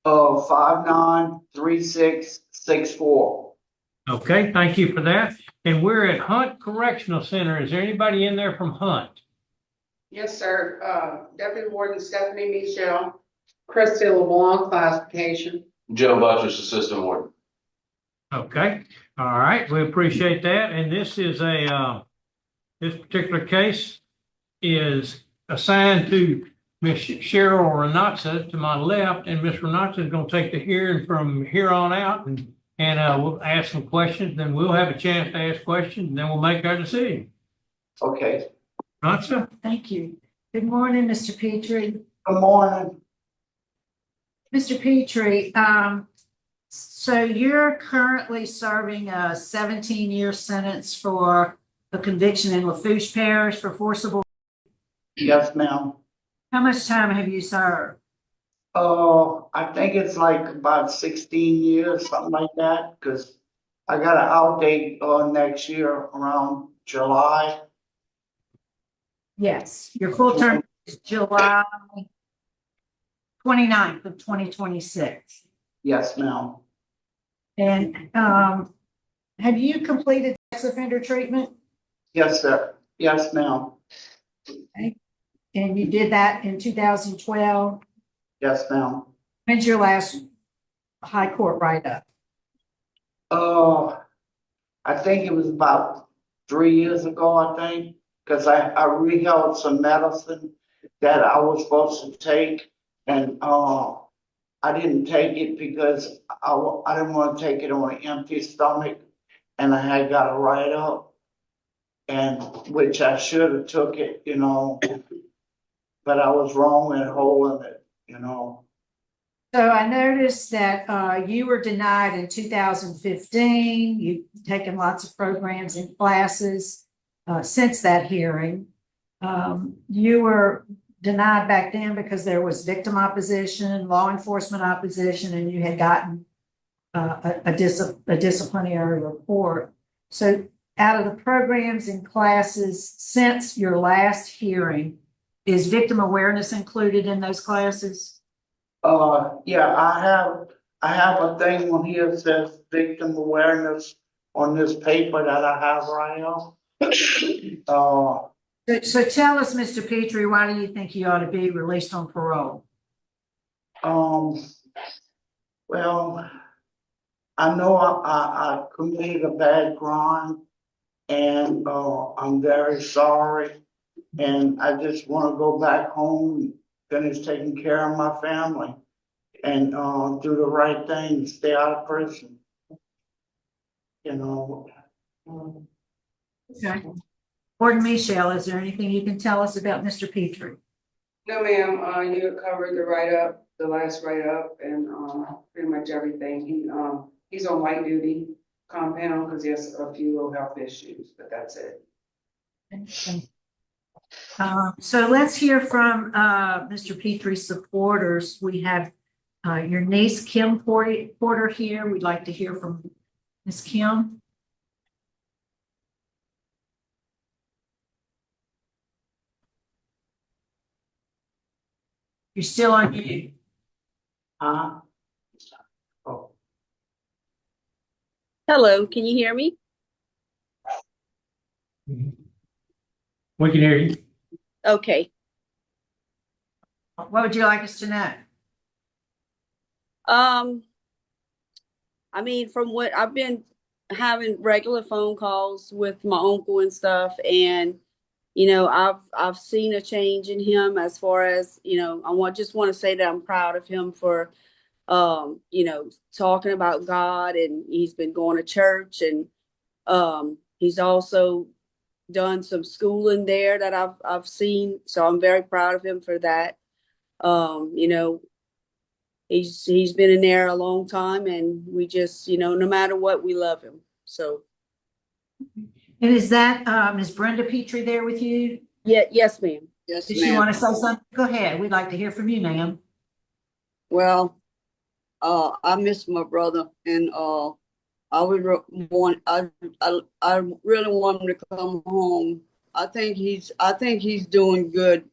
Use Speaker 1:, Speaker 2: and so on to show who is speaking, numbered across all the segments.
Speaker 1: 593664.
Speaker 2: Okay, thank you for that. And we're at Hunt Correctional Center. Is there anybody in there from Hunt?
Speaker 3: Yes, sir. Deputy Warden Stephanie Michelle, Christy LeBlanc, classification.
Speaker 4: Joe Buttress, Assistant Warden.
Speaker 2: Okay, all right, we appreciate that. And this is this particular case is assigned to Miss Cheryl Renatza to my left, and Miss Renatza is going to take the hearing from here on out, and we'll ask some questions, then we'll have a chance to ask questions, and then we'll make our decision.
Speaker 1: Okay.
Speaker 2: Renatza?
Speaker 5: Thank you. Good morning, Mr. Pitre.
Speaker 1: Good morning.
Speaker 5: Mr. Pitre, so you're currently serving a 17-year sentence for a conviction in Lafourche Parish for forcible.
Speaker 1: Yes, ma'am.
Speaker 5: How much time have you served?
Speaker 1: I think it's like about 16 years, something like that, because I got an out date next year around July.
Speaker 5: Yes, your full term is July 29th of 2026.
Speaker 1: Yes, ma'am.
Speaker 5: And have you completed sex offender treatment?
Speaker 1: Yes, sir. Yes, ma'am.
Speaker 5: Okay. And you did that in 2012?
Speaker 1: Yes, ma'am.
Speaker 5: When's your last high court write-up?
Speaker 1: I think it was about 3 years ago, I think, because I reheld some medicine that I was supposed to take, and I didn't take it because I didn't want to take it on an empty stomach, and I had got a write-up, and which I should have took it, but I was wrong in holding it,
Speaker 5: So I noticed that you were denied in 2015. You've taken lots of programs and classes since that hearing. You were denied back then because there was victim opposition, law enforcement opposition, and you had gotten a disciplinary report. So out of the programs and classes since your last hearing, is victim awareness included in those classes?
Speaker 1: Yeah, I have a thing on here that says victim awareness on this paper that I have right now.
Speaker 5: So tell us, Mr. Pitre, why do you think he ought to be released on parole?
Speaker 1: Well, I know I committed a bad crime, and I'm very sorry, and I just want to go back home, finish taking care of my family, and do the right thing, stay out of prison.
Speaker 5: Okay. Warden Michelle, is there anything you can tell us about Mr. Pitre?
Speaker 3: No, ma'am. You covered the write-up, the last write-up, and pretty much everything. He's on light duty compound because he has a few little health issues, but that's it.
Speaker 5: So let's hear from Mr. Pitre's supporters. We have your niece, Kim Porter, here. We'd like to hear from Ms. Kim. You're still on mute.
Speaker 1: Oh.
Speaker 6: Hello, can you hear me?
Speaker 2: We can hear you.
Speaker 6: Okay.
Speaker 5: What would you like us to know?
Speaker 6: I mean, from what I've been having regular phone calls with my uncle and stuff, and I've seen a change in him as far as, just want to say that I'm proud of him for talking about God, and he's been going to church, and he's also done some schooling there that I've seen. So I'm very proud of him for that. He's been in there a long time, and we just, no matter what, we love him. So.
Speaker 5: And is that Ms. Brenda Pitre there with you?
Speaker 6: Yeah, yes, ma'am. Yes,
Speaker 5: Does she want to say something? Go ahead. We'd like to hear from you, ma'am.
Speaker 7: Well, I miss my brother, and I really want him to come home. I think he's doing good,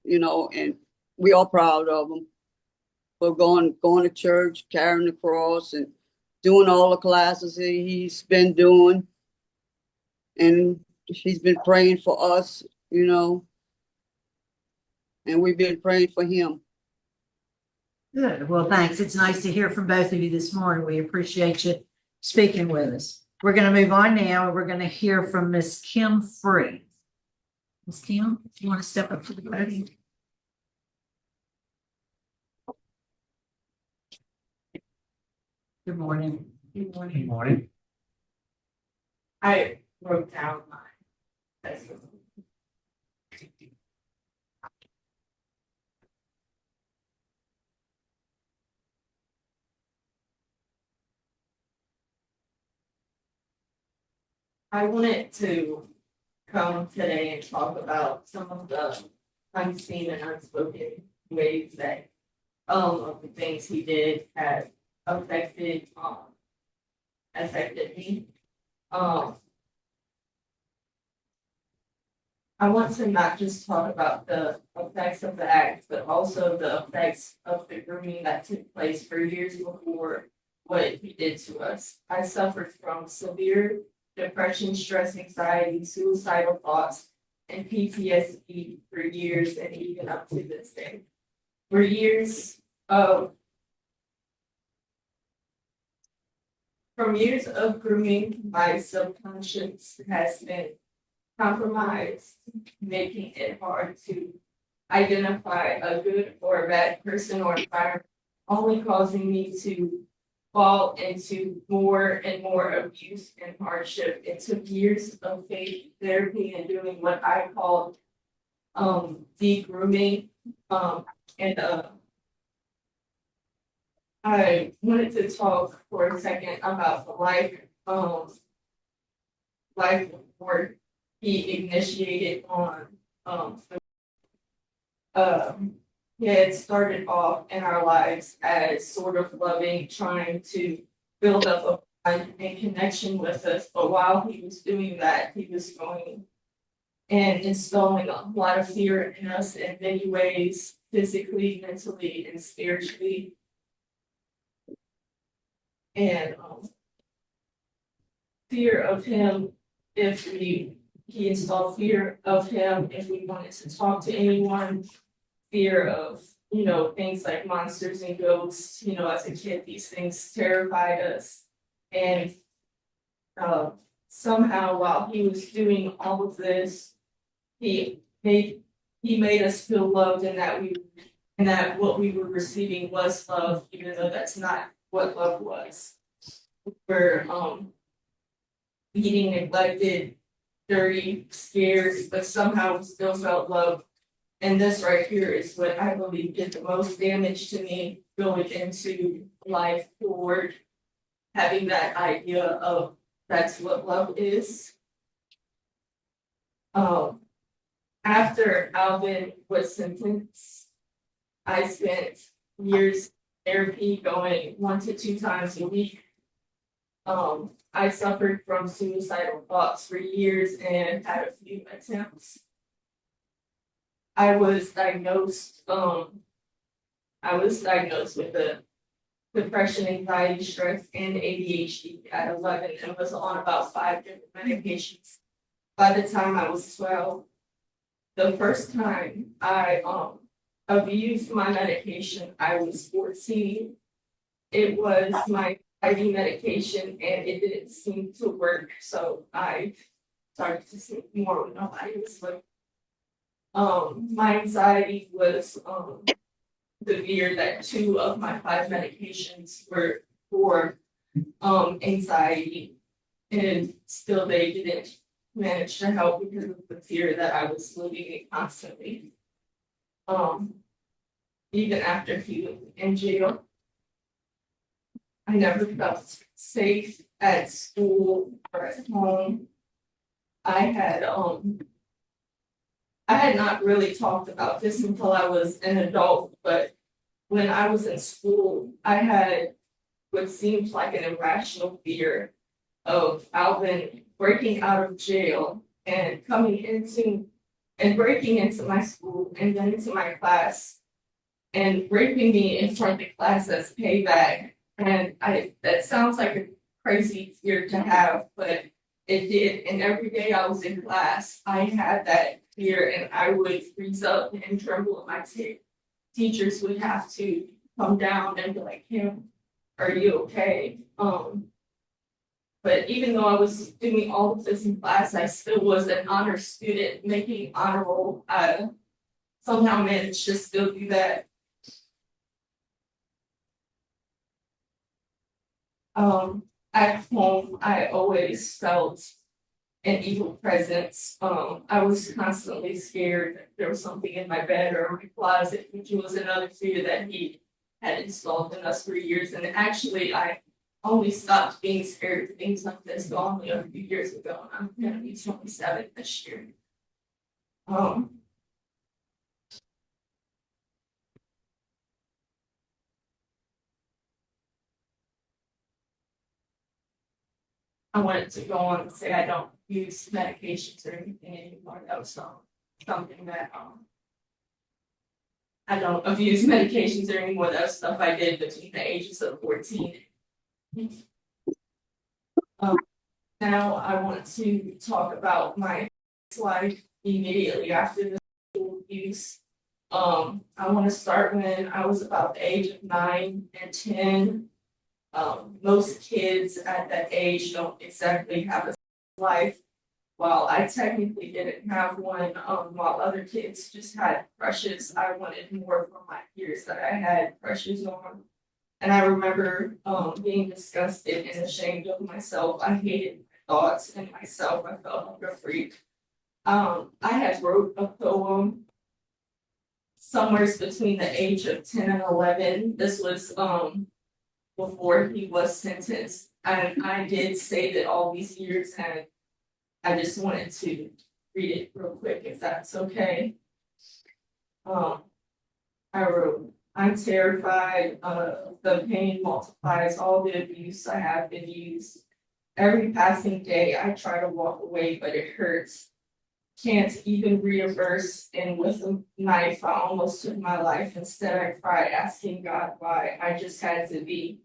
Speaker 7: and we are proud of him. for going to church, carrying the cross, and doing all the classes that he's been doing. And he's been praying for us, and we've been praying for him.
Speaker 5: Good. Well, thanks. It's nice to hear from both of you this morning. We appreciate you speaking with us. We're going to move on now. We're going to hear from Miss Kim Free. Miss Kim, do you want to step up to the podium? Good morning.
Speaker 8: Good morning.
Speaker 2: Good morning.
Speaker 8: I wrote down my testimony. I wanted to come today and talk about some of the unseen and unspoken ways that of the things he did have affected me. I want to not just talk about the effects of the act, but also the effects of the grooming that took place for years before what he did to us. I suffered from severe depression, stress, anxiety, suicidal thoughts, and PTSD for years and even up to this day. For years of grooming, my subconscious has been compromised, making it hard to identify a good or a bad person or environment, only causing me to fall into more and more abuse and hardship. It took years of faith therapy and doing what I called de-grooming. I wanted to talk for a second about the life work he initiated on. He had started off in our lives as sort of loving, trying to build up a bond and connection with us. But while he was doing that, he was going and installing a lot of fear in us in many ways, physically, mentally, and spiritually. And fear of him, he installed fear of him if we wanted to talk to anyone, fear of, things like monsters and ghosts. As a kid, these things terrified us. And somehow while he was doing all of this, he made us feel loved and that what we were receiving was love, even though that's not what love was. We're being neglected, dirty, scared, but somehow we still felt love. And this right here is what I believe did the most damage to me going into life forward, having that idea of that's what love is. After Alvin was sentenced, I spent years in therapy going 1 to 2 times a week. I suffered from suicidal thoughts for years and had a few attempts. I was diagnosed with a depression, anxiety, stress, and ADHD at 11 and was on about 5 different medications. By the time I was 12, the first time I abused my medication, I was 14. It was my IV medication and it didn't seem to work. So I started to see more when nobody was like, my anxiety was severe that 2 of my 5 medications were for anxiety, and still they didn't manage to help because of the fear that I was living in constantly. Even after he was in jail, I never felt safe at school or at home. I had not really talked about this until I was an adult, but when I was in school, I had what seemed like an irrational fear of Alvin breaking out of jail and breaking into my school and then into my class and raping me in front of the class as payback. And that sounds like a crazy fear to have, but it did. And every day I was in class, I had that fear and I would freeze up and tremble. And my teachers would have to come down and be like, Kim, are you okay? But even though I was doing all of this in class, I still was an honor student, making honor roll. I somehow managed to still do that. At home, I always felt an evil presence. I was constantly scared that there was something in my bed or my closet, which was another fear that he had installed in us for years. And actually, I only stopped being scared of things like this only a few years ago. And I'm gonna be 27 this year. I wanted to go on and say I don't use medications or anything anymore. That was something that I don't abuse medications anymore. That was stuff I did between the ages of 14. Now I want to talk about my life immediately after the school abuse. I want to start when I was about the age of 9 and 10. Most kids at that age don't exactly have a life. While I technically didn't have one, while other kids just had crushes, I wanted more from my peers that I had crushes on. And I remember being disgusted and ashamed of myself. I hated my thoughts and myself. I felt like a freak. I had wrote a poem somewhere between the age of 10 and 11. This was before he was sentenced. And I did save it all these years, and I just wanted to read it real quick, if that's okay. I wrote, I'm terrified, the pain multiplies all the abuse I have been used. Every passing day I try to walk away, but it hurts. Can't even read a verse, and with a knife I almost took my life. Instead I cried, asking God why. I just had to be.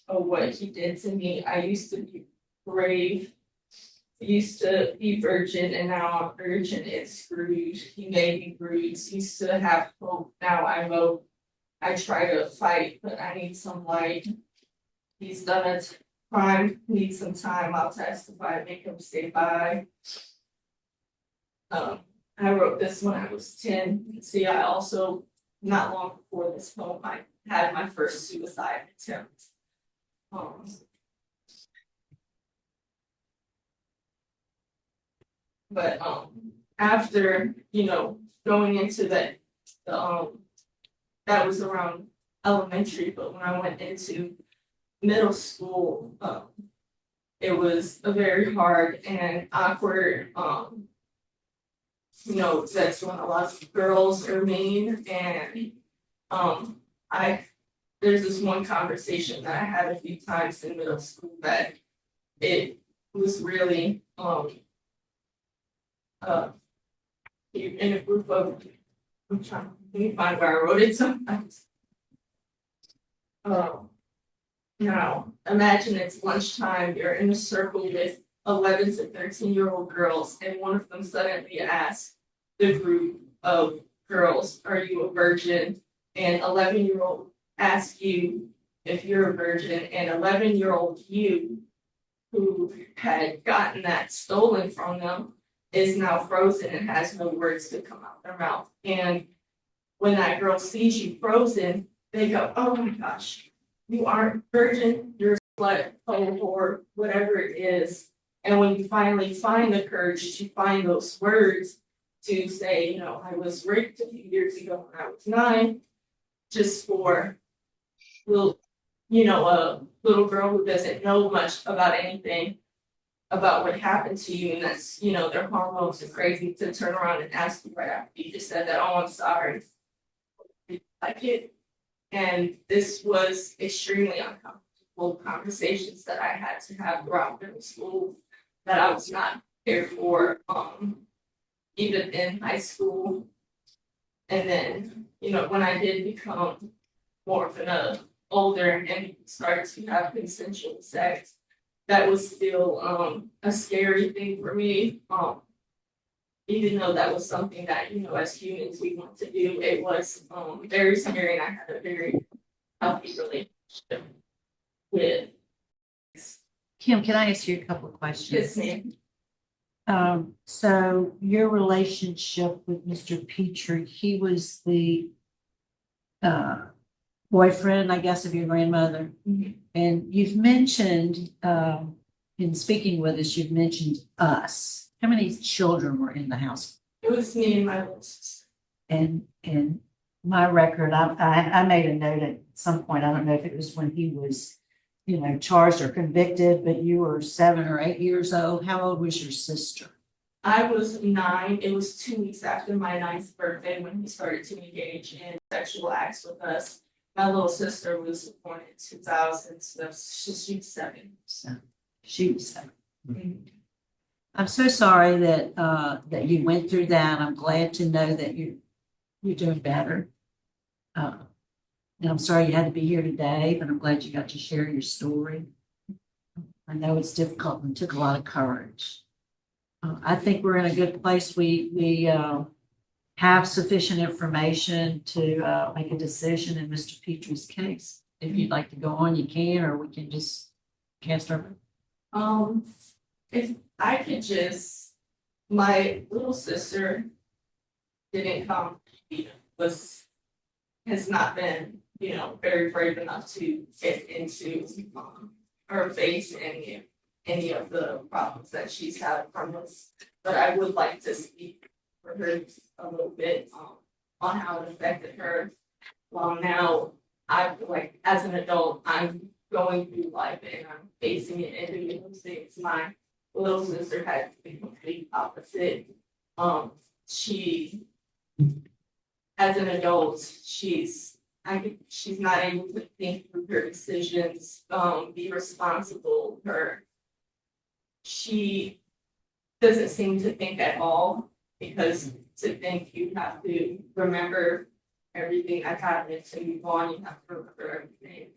Speaker 8: Oh, what he did to me. I used to be brave, used to be virgin, and now I'm virgin and screwed. He made me bruised, used to have hope, now I mope. I try to fight, but I need some light. He's done a crime, need some time, I'll testify, make him say bye. I wrote this when I was 10. You can see I also, not long before this poem, I had my first suicide attempt. But after, going into that, that was around elementary, but when I went into middle school, it was a very hard and awkward, that's when a lot of girls are mean, and there's this one conversation that I had a few times in middle school that it was really in a group of, I'm trying to find where I wrote it sometimes. Now imagine it's lunchtime, you're in a circle with 11 to 13-year-old girls, and one of them suddenly asks the group of girls, are you a virgin? And 11-year-old asks you if you're a virgin, and 11-year-old you, who had gotten that stolen from them, is now frozen and has no words to come out their mouth. And when that girl sees you frozen, they go, oh my gosh, you aren't virgin, you're a slut, or whatever it is. And when you finally find the courage to find those words to say, I was raped a few years ago when I was 9, just for a little girl who doesn't know much about anything about what happened to you, and that's, their hormones are crazy, to turn around and ask you right after you just said that, oh, I'm sorry. Like it. And this was extremely uncomfortable conversations that I had to have throughout middle school that I was not prepared for, even in high school. And then, you know, when I did become more of an older and started to have consensual sex, that was still a scary thing for me. Even though that was something that, you know, as humans we want to do, it was very scary, and I had a very healthy relationship with
Speaker 5: Kim, can I ask you a couple of questions?
Speaker 8: his name.
Speaker 5: So your relationship with Mr. Pitre, he was the boyfriend, I guess, of your grandmother.
Speaker 8: Mhm.
Speaker 5: And you've mentioned, in speaking with us, you've mentioned us. How many children were in the house?
Speaker 8: It was me and my little sister.
Speaker 5: And my record, I made a note at some point, I don't know if it was when he was, you know, charged or convicted, but you were 7 or 8 years old. How old was your sister?
Speaker 8: I was 9. It was 2 weeks after my 9th birthday when he started to engage in sexual acts with us. My little sister was born in 2000, so she was 7.
Speaker 5: So she was 7.
Speaker 8: Mhm.
Speaker 5: I'm so sorry that that you went through that. I'm glad to know that you're doing better. And I'm sorry you had to be here today, but I'm glad you got to share your story. I know it's difficult and took a lot of courage. I think we're in a good place. We have sufficient information to make a decision in Mr. Petre's case. If you'd like to go on, you can, or we can just cast our.
Speaker 8: If I could just, my little sister didn't come, has not been, you know, very brave enough to get into or face any of the problems that she's had from this. But I would like to speak for her a little bit on how it affected her. Well, now I feel like as an adult, I'm going through life and I'm facing it and doing those things. My little sister had the complete opposite. She, as an adult, she's not able to think through her decisions, be responsible. She doesn't seem to think at all, because to think you have to remember everything that happened to move on, you have to remember everything.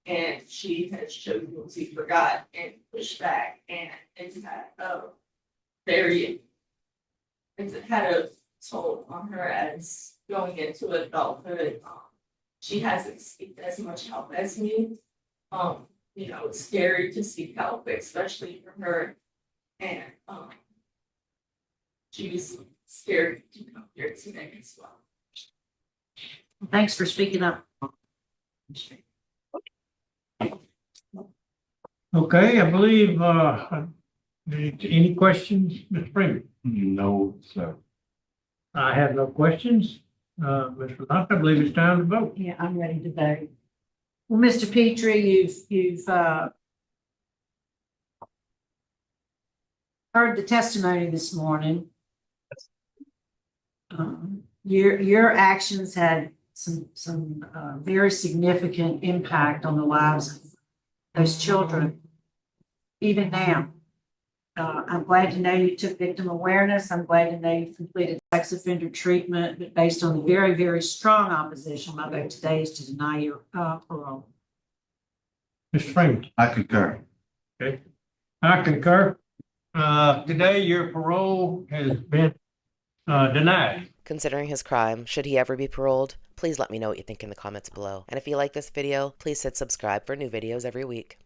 Speaker 8: And she has chosen to forgot and push back, and it's had a toll on her as going into adulthood. She hasn't seeked as much help as me. You know, it's scary to seek help, especially for her. And she was scared to come here today as well.
Speaker 5: Thanks for speaking up.
Speaker 2: Okay, I believe, any questions, Mr. Freeman?
Speaker 9: No, sir.
Speaker 2: I have no questions. Mr. Lott, I believe it's time to vote.
Speaker 5: Yeah, I'm ready to vote. Well, Mr. Pitre, you've heard the testimony this morning. Your actions had some very significant impact on the lives of those children, even now. I'm glad to know you took victim awareness. I'm glad to know you completed sex offender treatment, but based on the very, very strong opposition, my vote today is to deny your parole.
Speaker 2: Mr. Freeman?
Speaker 9: I concur.
Speaker 2: Okay, I concur. Today your parole has been denied.
Speaker 10: Considering his crime, should he ever be paroled? Please let me know what you think in the comments below. And if you like this video, please hit subscribe for new videos every week.